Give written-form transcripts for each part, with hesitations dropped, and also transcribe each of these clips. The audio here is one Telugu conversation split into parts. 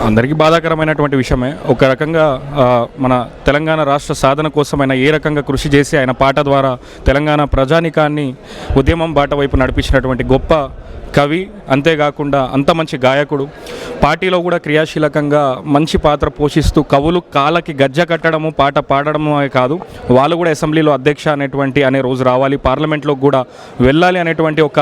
అందరికీ బాధాకరమైనటువంటి విషయమే. ఒక రకంగా మన తెలంగాణ రాష్ట్ర సాధన కోసం ఆయన ఏ రకంగా కృషి చేసి ఆయన పాట ద్వారా తెలంగాణ ప్రజానికాన్ని ఉద్యమం బాట వైపు నడిపించినటువంటి గొప్ప కవి, అంతేకాకుండా అంత మంచి గాయకుడు, పార్టీలో కూడా క్రియాశీలకంగా మంచి పాత్ర పోషిస్తూ కవులు కాళ్ళకి గజ్జ కట్టడము పాట పాడడమే కాదు, వాళ్ళు కూడా అసెంబ్లీలో అధ్యక్ష అనే రోజు రావాలి, పార్లమెంట్లో కూడా వెళ్ళాలి అనేటువంటి ఒక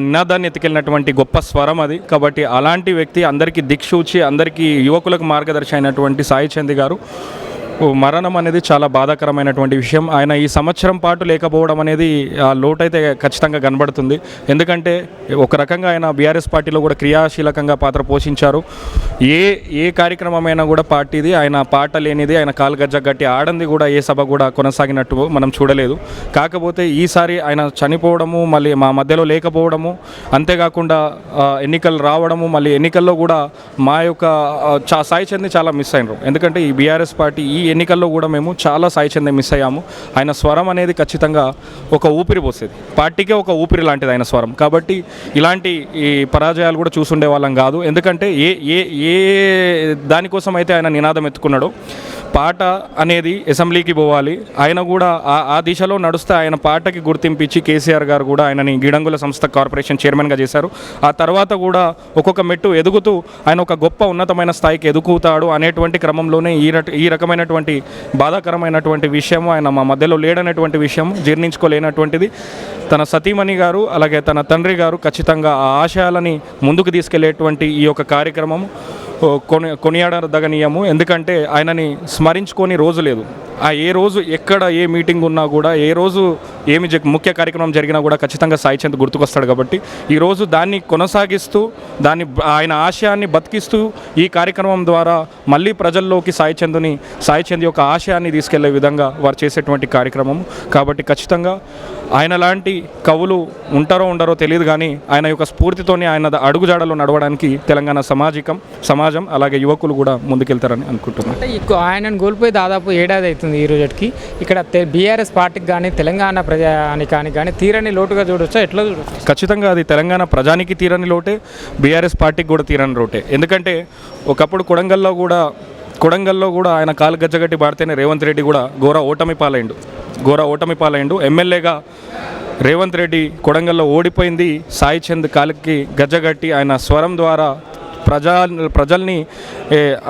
నినాదాన్ని ఎత్తుకెళ్ళినటువంటి గొప్ప స్వరం అది. కాబట్టి అలాంటి వ్యక్తి అందరికీ దిక్సూచి అందరికీ యువకులకు మార్గదర్శి అయినటువంటి సాయి చంద్ గారు మరణం అనేది చాలా బాధాకరమైనటువంటి విషయం. ఆయన ఈ సంవత్సరం పాటు లేకపోవడం అనేది ఆ లోటైతే ఖచ్చితంగా కనబడుతుంది. ఎందుకంటే ఒక రకంగా ఆయన బీఆర్ఎస్ పార్టీలో కూడా క్రియాశీలకంగా పాత్ర పోషించారు. ఏ కార్యక్రమమైనా కూడా పార్టీది, ఆయన పాట లేనిది, ఆయన కాలు గజ్జ గట్టి ఆడంది కూడా ఏ సభ కూడా కొనసాగినట్టు మనం చూడలేదు. కాకపోతే ఈసారి ఆయన చనిపోవడము, మళ్ళీ మా మధ్యలో లేకపోవడము, అంతేకాకుండా ఎన్నికలు రావడము, మళ్ళీ ఎన్నికల్లో కూడా మా యొక్క సాయి చంద్ని చాలా మిస్ అయినారు. ఎందుకంటే ఈ బీఆర్ఎస్ పార్టీ ఈ ఎన్నికల్లో కూడా మేము చాలా సాయి చంద్ని మిస్ అయ్యాము. ఆయన స్వరం అనేది ఖచ్చితంగా ఒక ఊపిరి పోసేది, పార్టీకే ఒక ఊపిరి లాంటిది ఆయన స్వరం. కాబట్టి ఇలాంటి ఈ పరాజయాలు కూడా చూసుండే వాళ్ళం కాదు. ఎందుకంటే ఏ దానికోసం అయితే ఆయన నినాదం ఎత్తుకున్నాడో, పాట అనేది అసెంబ్లీకి పోవాలి, ఆయన కూడా ఆ దిశలో నడుస్తే ఆయన పాటకి గుర్తింపించి కేసీఆర్ గారు కూడా ఆయనని గిడంగుల సంస్థ కార్పొరేషన్ చైర్మన్గా చేశారు. ఆ తర్వాత కూడా ఒక్కొక్క మెట్టు ఎదుగుతూ ఆయన ఒక గొప్ప ఉన్నతమైన స్థాయికి ఎదుగుతాడు అనేటువంటి క్రమంలోనే ఈ రకమైనటువంటి బాధాకరమైనటువంటి విషయం, ఆయన మా మధ్యలో లేడనేటువంటి విషయం జీర్ణించుకోలేనటువంటిది. తన సతీమణి గారు అలాగే తన తండ్రి గారు ఖచ్చితంగా ఆ ఆశయాలని ముందుకు తీసుకెళ్లేటువంటి ఈ యొక్క కార్యక్రమం కొనియాడదగనీయము. ఎందుకంటే ఆయనని స్మరించుకొని రోజు లేదు. ఏ రోజు ఎక్కడ ఏ మీటింగ్ ఉన్నా కూడా, ఏ రోజు ఏమి ముఖ్య కార్యక్రమం జరిగినా కూడా ఖచ్చితంగా సాయి చంద్ గుర్తుకొస్తాడు. కాబట్టి ఈరోజు దాన్ని కొనసాగిస్తూ ఆయన ఆశయాన్ని బతికిస్తూ ఈ కార్యక్రమం ద్వారా మళ్ళీ ప్రజల్లోకి సాయి చంద్ యొక్క ఆశయాన్ని తీసుకెళ్లే విధంగా వారు చేసేటువంటి కార్యక్రమం. కాబట్టి ఖచ్చితంగా ఆయన లాంటి కవులు ఉంటారో ఉండరో తెలియదు, కానీ ఆయన యొక్క స్ఫూర్తితోనే ఆయన అడుగుజాడలో నడవడానికి తెలంగాణ సమాజం అలాగే యువకులు కూడా ముందుకెళ్తారని అనుకుంటున్నాను. అంటే ఆయనను కోల్పోయి దాదాపు ఏడాది అవుతుంది ఈ రోజుకి. ఇక్కడ బీఆర్ఎస్ పార్టీకి కానీ తెలంగాణ ప్రజానికానికి కానీ తీరని లోటుగా చూడొచ్చా, ఎట్లా చూడొచ్చు? ఖచ్చితంగా అది తెలంగాణ ప్రజానికి తీరని లోటే, బీఆర్ఎస్ పార్టీకి కూడా తీరని లోటే. ఎందుకంటే ఒకప్పుడు కొడంగల్లో కూడా ఆయన కాలు గజ్జగట్టి పాడితేనే రేవంత్ రెడ్డి కూడా ఘోర ఓటమి పాలైండు. ఎమ్మెల్యేగా రేవంత్ రెడ్డి కొడంగల్లో ఓడిపోయింది సాయి చంద్ కాలుకి గజ్జగట్టి ఆయన స్వరం ద్వారా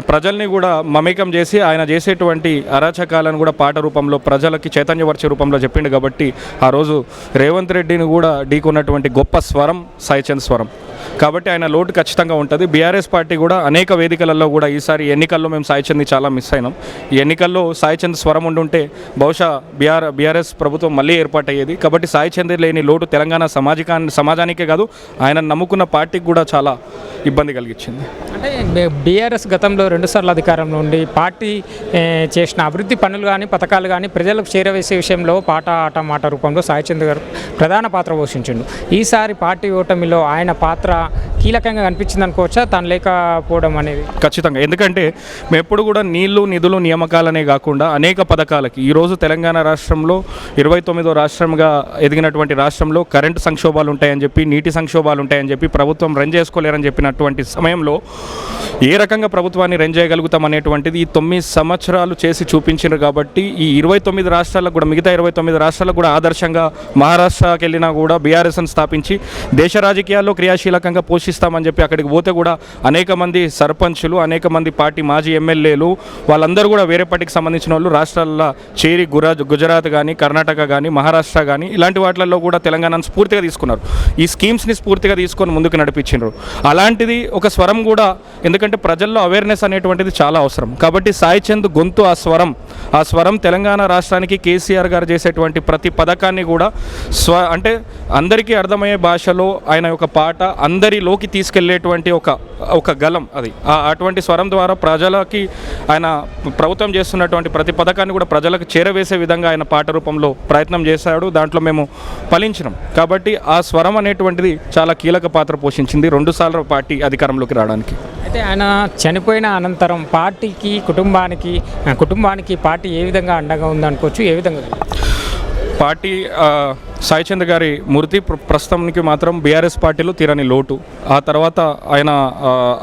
ప్రజల్ని కూడా మమేకం చేసి ఆయన చేసేటువంటి అరాచకాలను కూడా పాట రూపంలో ప్రజలకి చైతన్యపరిచే రూపంలో చెప్పిండు. కాబట్టి ఆ రోజు రేవంత్ రెడ్డిని కూడా ఢీకొన్నటువంటి గొప్ప స్వరం సాయి చంద్ స్వరం. కాబట్టి ఆయన లోటు ఖచ్చితంగా ఉంటుంది. బీఆర్ఎస్ పార్టీ కూడా అనేక వేదికలలో కూడా ఈసారి ఎన్నికల్లో మేము సాయి చంద్ని చాలా మిస్ అయినాం. ఈ ఎన్నికల్లో సాయి చంద్ స్వరం ఉండుంటే బహుశా బీఆర్ఎస్ ప్రభుత్వం మళ్ళీ ఏర్పాటయ్యేది. కాబట్టి సాయి చంద్ లేని లోటు తెలంగాణ సమాజానికే కాదు, ఆయన నమ్ముకున్న పార్టీకి కూడా చాలా ఇబ్బంది కలిగించింది. అంటే బీఆర్ఎస్ గతంలో 2 సార్లు అధికారంలో ఉండి పార్టీ చేసిన అభివృద్ధి పనులు కానీ పథకాలు కానీ ప్రజలకు చేరవేసే విషయంలో పాట ఆట మాట రూపంలో సాయి చంద్ గారు ప్రధాన పాత్ర పోషించిండు. ఈసారి పార్టీ ఓటమిలో ఆయన పాత్ర కీలకంగా కనిపించింది అనుకోవచ్చా, తాను లేకపోవడం అనేది? ఖచ్చితంగా. ఎందుకంటే మేము ఎప్పుడు కూడా నీళ్లు నిధులు నియామకాలనే కాకుండా అనేక పథకాలకి ఈరోజు తెలంగాణ రాష్ట్రంలో 29వ రాష్ట్రంగా ఎదిగినటువంటి రాష్ట్రంలో కరెంటు సంక్షోభాలు ఉంటాయని చెప్పి, నీటి సంక్షోభాలు ఉంటాయని చెప్పి, ప్రభుత్వం రన్ చేసుకోలేరని చెప్పినటువంటి సమయంలో ఏ రకంగా ప్రభుత్వాన్ని రన్ చేయగలుగుతాం అనేటువంటిది ఈ 9 సంవత్సరాలు చేసి చూపించారు. కాబట్టి ఈ 29 రాష్ట్రాలకు కూడా, మిగతా 29 రాష్ట్రాలకు కూడా ఆదర్శంగా మహారాష్ట్రకి వెళ్ళినా కూడా బీఆర్ఎస్ని స్థాపించి దేశ రాజకీయాల్లో క్రియాశీలకంగా పోషిస్తామని చెప్పి అక్కడికి పోతే కూడా అనేక మంది సర్పంచులు, అనేక మంది పార్టీ మాజీ ఎమ్మెల్యేలు వాళ్ళందరూ కూడా వేరే పార్టీకి సంబంధించిన వాళ్ళు రాష్ట్రాల్లో చేరి గుజరాత్ కానీ, కర్ణాటక కానీ, మహారాష్ట్ర కానీ ఇలాంటి వాటిల్లో కూడా తెలంగాణను స్ఫూర్తిగా తీసుకున్నారు. ఈ స్కీమ్స్ని స్ఫూర్తిగా తీసుకొని ముందుకు నడిపించారు. అలాంటిది ఒక స్వరం కూడా, ఎందుకంటే ప్రజల్లో అవేర్నెస్ అనేటువంటిది చాలా అవసరం. కాబట్టి సాయి చంద్ గొంతు ఆ స్వరం తెలంగాణ రాష్ట్రానికి కేసీఆర్ గారు చేసేటువంటి ప్రతి పథకాన్ని కూడా అంటే అందరికీ అర్థమయ్యే భాషలో ఆయన యొక్క పాట అందరిలోకి తీసుకెళ్లేటువంటి ఒక గలం అది. అటువంటి స్వరం ద్వారా ప్రజలకి ఆయన ప్రభుత్వం చేస్తున్నటువంటి ప్రతి పథకాన్ని కూడా ప్రజలకు చేరవేసే విధంగా ఆయన పాట రూపంలో ప్రయత్నం చేశాడు. దాంట్లో మేము ఫలించినాం. కాబట్టి ఆ స్వరం అనేటువంటిది చాలా కీలక పాత్ర పోషించింది 2 సార్లు పార్టీ అధికారంలోకి రావడానికి. అయితే ఆయన చనిపోయిన అనంతరం పార్టీకి కుటుంబానికి పార్టీ ఏ విధంగా అండగా ఉందనుకోవచ్చు, ఏ విధంగా పార్టీ సాయి చంద్ గారి మృతి ప్రస్తుతానికి మాత్రం బీఆర్ఎస్ పార్టీలో తీరని లోటు. ఆ తర్వాత ఆయన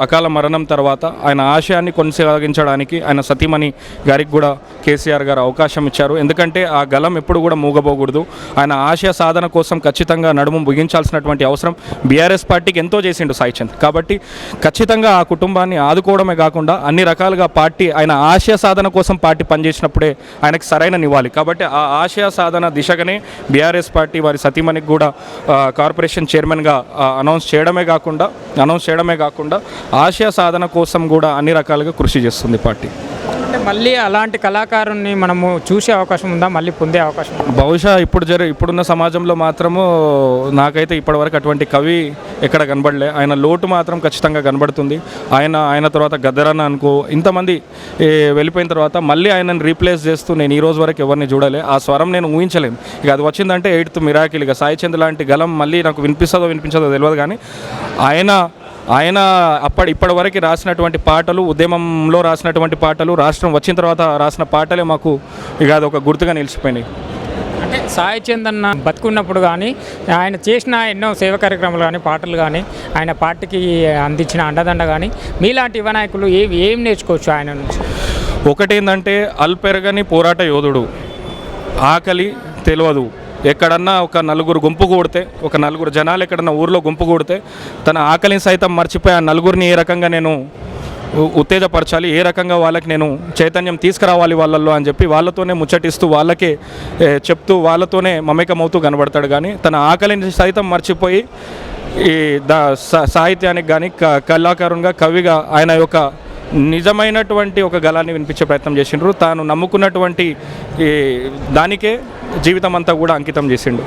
అకాల మరణం తర్వాత ఆయన ఆశయాన్ని కొనసాగించడానికి ఆయన సతీమణి గారికి కూడా కేసీఆర్ గారు అవకాశం ఇచ్చారు. ఎందుకంటే ఆ గలం ఎప్పుడు కూడా మూగబోకూడదు. ఆయన ఆశయ సాధన కోసం ఖచ్చితంగా నడుము బిగించాల్సినటువంటి అవసరం బీఆర్ఎస్ పార్టీకి ఎంతో చేసిండు సాయి చంద్. కాబట్టి ఖచ్చితంగా ఆ కుటుంబాన్ని ఆదుకోవడమే కాకుండా అన్ని రకాలుగా పార్టీ ఆయన ఆశయ సాధన కోసం పార్టీ పనిచేసినప్పుడే ఆయనకు సరైన నివ్వాలి. కాబట్టి ఆ ఆశయ సాధన దిశగానే బీఆర్ఎస్ పార్టీ వారి సతీమణికి కూడా కార్పొరేషన్ చైర్మన్గా అనౌన్స్ చేయడమే కాకుండా ఆశయ సాధన కోసం కూడా అన్ని రకాలుగా కృషి చేస్తుంది పార్టీ. అంటే మళ్ళీ అలాంటి కళాకారుని మనము చూసే అవకాశం ఉందా, మళ్ళీ పొందే అవకాశం ఉందా? బహుశా ఇప్పుడున్న సమాజంలో మాత్రము నాకైతే ఇప్పటివరకు అటువంటి కవి ఎక్కడ కనబడలే. ఆయన లోటు మాత్రం ఖచ్చితంగా కనబడుతుంది. ఆయన తర్వాత గద్దరన్న అనుకో ఇంతమంది వెళ్ళిపోయిన తర్వాత మళ్ళీ ఆయనను రీప్లేస్ చేస్తూ నేను ఈ రోజు వరకు ఎవరిని చూడలే. ఆ స్వరం నేను ఊహించలేను. ఇక అది వచ్చిందంటే 8th మిరాకిల్. ఇక సాయి చంద్ లాంటి గలం మళ్ళీ నాకు వినిపించదో తెలియదు. కానీ ఆయన ఇప్పటివరకు రాసినటువంటి పాటలు, ఉద్యమంలో రాసినటువంటి పాటలు, రాష్ట్రం వచ్చిన తర్వాత రాసిన పాటలే మాకు ఇక అది ఒక గుర్తుగా నిలిచిపోయినాయి. అంటే సాయి చంద్ అన్న బతుకున్నప్పుడు కానీ ఆయన చేసిన ఎన్నో సేవ కార్యక్రమాలు కానీ పాటలు కానీ ఆయన పార్టీకి అందించిన అండదండ కానీ మీలాంటి యువ నాయకులు ఏం నేర్చుకోవచ్చు ఆయన నుంచి? ఒకటేందంటే అల్పెరగని పోరాట యోధుడు, ఆకలి తెలియదు. ఎక్కడన్నా ఒక నలుగురు జనాలు ఎక్కడన్నా ఊర్లో గుంపు కూడితే తన ఆకలిని సైతం మర్చిపోయి ఆ నలుగురిని ఏ రకంగా నేను ఉత్తేజపరచాలి, ఏ రకంగా వాళ్ళకి నేను చైతన్యం తీసుకురావాలి వాళ్ళల్లో అని చెప్పి వాళ్ళతోనే ముచ్చటిస్తూ వాళ్ళకే చెప్తూ వాళ్ళతోనే మమేకమవుతూ కనబడతాడు. కానీ తన ఆకలిని సైతం మర్చిపోయి ఈ సాహిత్యానికి కానీ కళాకారునిగా కవిగా ఆయన యొక్క నిజమైనటువంటి ఒక గలాన్ని వినిపించే ప్రయత్నం చేసిండ్రు. తాను నమ్ముకున్నటువంటి దానికే జీవితం అంతా కూడా అంకితం చేసిండు.